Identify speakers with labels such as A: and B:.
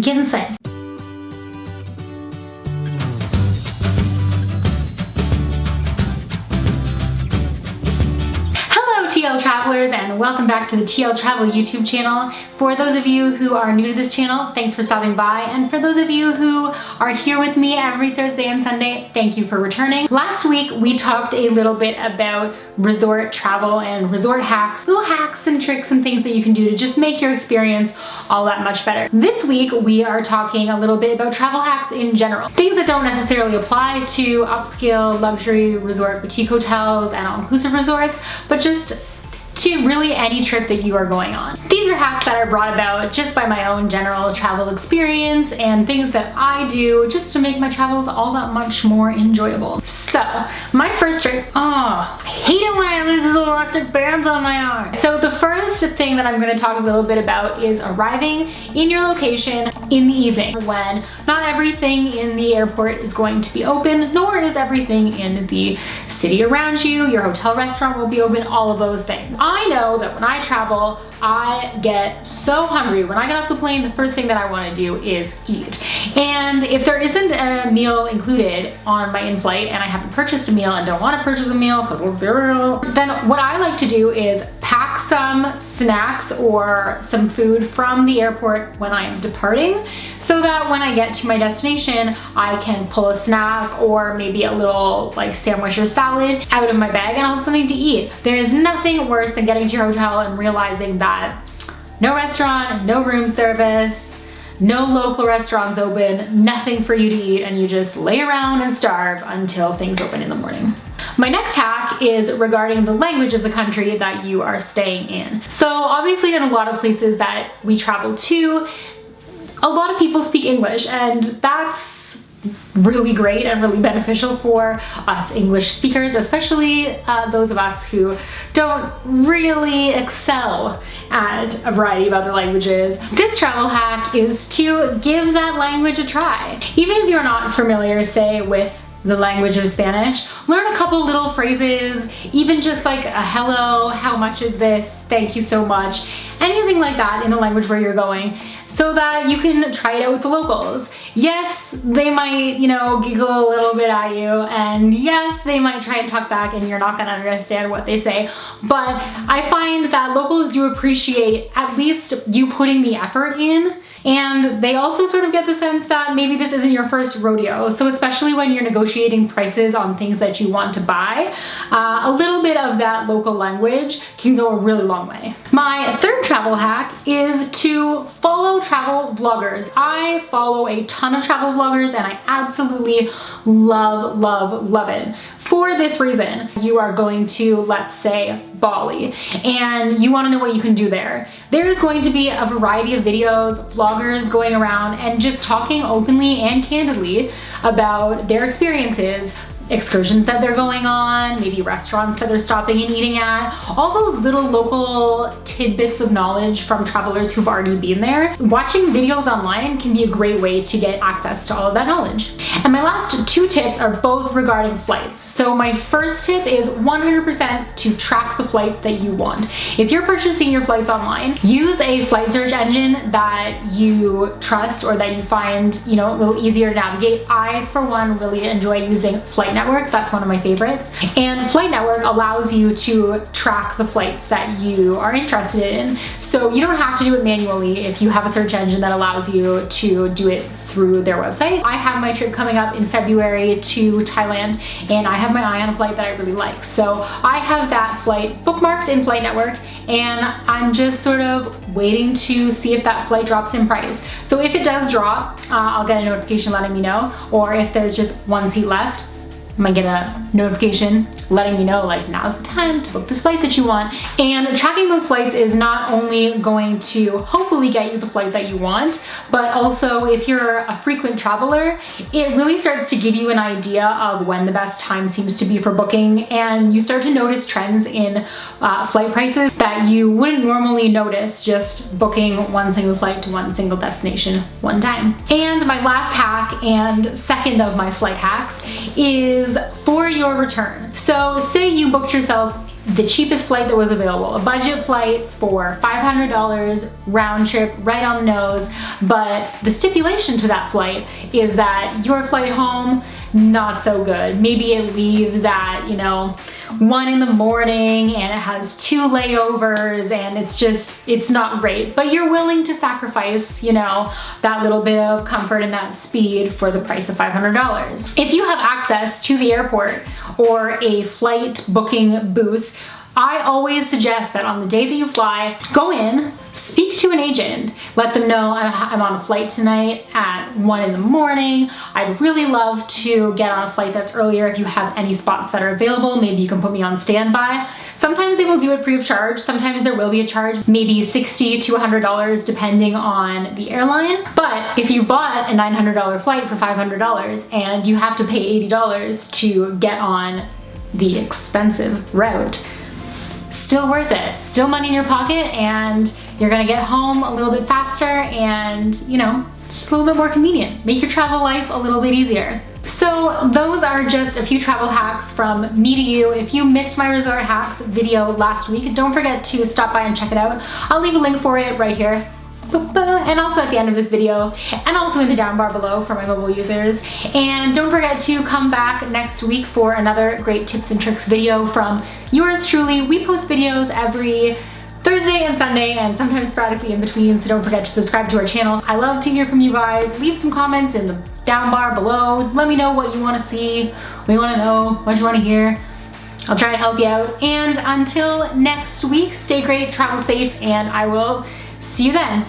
A: Get inside. TL Travelers, and welcome back to the TL Travel YouTube channel. For those of you who are new to this channel, thanks for stopping by, and for those of you who are here with me every Thursday and Sunday, thank you for returning. Last week we talked a little bit about resort travel and resort hacks, little hacks and tricks and things that you can do to just make your experience all that much better. This week we are talking a little bit about travel hacks in general, things that don't necessarily apply to upscale luxury resort boutique hotels and all-inclusive resorts, but just to really any trip that you are going on. These are hacks that are brought about just by my own general travel experience and things that I do just to make my travels all that much more enjoyable. So, my first trick, I hate it when I have these little elastic bands on my arm. So the first thing that I'm going to talk a little bit about is arriving in your location in the evening when not everything in the airport is going to be open, nor is everything in the city around you. Your hotel restaurant will be open, all of those things. I know that when I travel, I get so hungry. When I get off the plane, the first thing that I want to do is eat. And if there isn't a meal included on my in-flight and I haven't purchased a meal and don't want to purchase a meal, because let's be real, then what I like to do is pack some snacks or some food from the airport when I am departing, so that when I get to my destination, I can pull a snack or maybe a little like sandwich or salad out of my bag and I'll have something to eat. There is nothing worse than getting to your hotel and realizing that no restaurant, no room service, no local restaurants open, nothing for you to eat, and you just lay around and starve until things open in the morning. My next hack is regarding the language of the country that you are staying in. So obviously in a lot of places that we travel to, a lot of people speak English, and that's really great and really beneficial for us English speakers, especially those of us who don't really excel at a variety of other languages. This travel hack is to give that language a try. Even if you're not familiar, say, with the language of Spanish, learn a couple little phrases, even just like a hello, how much is this, thank you so much, anything like that in a language where you're going, so that you can try it out with the locals. Yes, they might, giggle a little bit at you, and yes, they might try and talk back and you're not gonna understand what they say, but I find that locals do appreciate at least you putting the effort in, and they also sort of get the sense that maybe this isn't your first rodeo. So especially when you're negotiating prices on things that you want to buy, a little bit of that local language can go a really long way. My third travel hack is to follow travel vloggers. I follow a ton of travel vloggers and I absolutely love, love, love it. For this reason, you are going to, let's say, Bali, and you want to know what you can do there. There is going to be a variety of videos, vloggers going around and just talking openly and candidly about their experiences, excursions that they're going on, maybe restaurants that they're stopping and eating at, all those little local tidbits of knowledge from travelers who've already been there. Watching videos online can be a great way to get access to all of that knowledge. And my last two tips are both regarding flights. So my first tip is 100% to track the flights that you want. If you're purchasing your flights online, use a flight search engine that you trust or that you find, a little easier to navigate. I, for one, really enjoy using Flight Network. That's one of my favorites. And Flight Network allows you to track the flights that you are interested in. So you don't have to do it manually if you have a search engine that allows you to do it through their website. I have my trip coming up in February to Thailand, and I have my eye on a flight that I really like. So I have that flight bookmarked in Flight Network, and I'm just sort of waiting to see if that flight drops in price. So if it does drop, I'll get a notification letting me know, or if there's just one seat left, I might get a notification letting me know like now's the time to book this flight that you want. And tracking those flights is not only going to hopefully get you the flight that you want, but also if you're a frequent traveler, it really starts to give you an idea of when the best time seems to be for booking, and you start to notice trends in flight prices that you wouldn't normally notice just booking one single flight to one single destination one time. And my last hack and second of my flight hacks is for your return. So say you booked yourself the cheapest flight that was available, a budget flight for $500 round trip, right on the nose. But the stipulation to that flight is that your flight home, not so good. Maybe it leaves at, you know, 1 in the morning and it has 2 layovers and it's not great. But you're willing to sacrifice, you know, that little bit of comfort and that speed for the price of $500. If you have access to the airport or a flight booking booth, I always suggest that on the day that you fly, go in, speak to an agent, let them know I'm on a flight tonight at 1 in the morning. I'd really love to get on a flight that's earlier. If you have any spots that are available, maybe you can put me on standby. Sometimes they will do it free of charge. Sometimes there will be a charge, maybe $60 to $100 depending on the airline. But if you bought a $900 flight for $500 and you have to pay $80 to get on the expensive route, still worth it. Still money in your pocket, and you're gonna get home a little bit faster and, you know, just a little bit more convenient. Make your travel life a little bit easier. So those are just a few travel hacks from me to you. If you missed my resort hacks video last week, don't forget to stop by and check it out. I'll leave a link for it right here, and also at the end of this video, and also in the down bar below for my mobile users. And don't forget to come back next week for another great tips and tricks video from yours truly. We post videos every Thursday and Sunday, and sometimes sporadically in between, so don't forget to subscribe to our channel. I love to hear from you guys. Leave some comments in the down bar below. Let me know what you want to see, what you want to know, what you want to hear. I'll try to help you out. And until next week, stay great, travel safe, and I will see you then.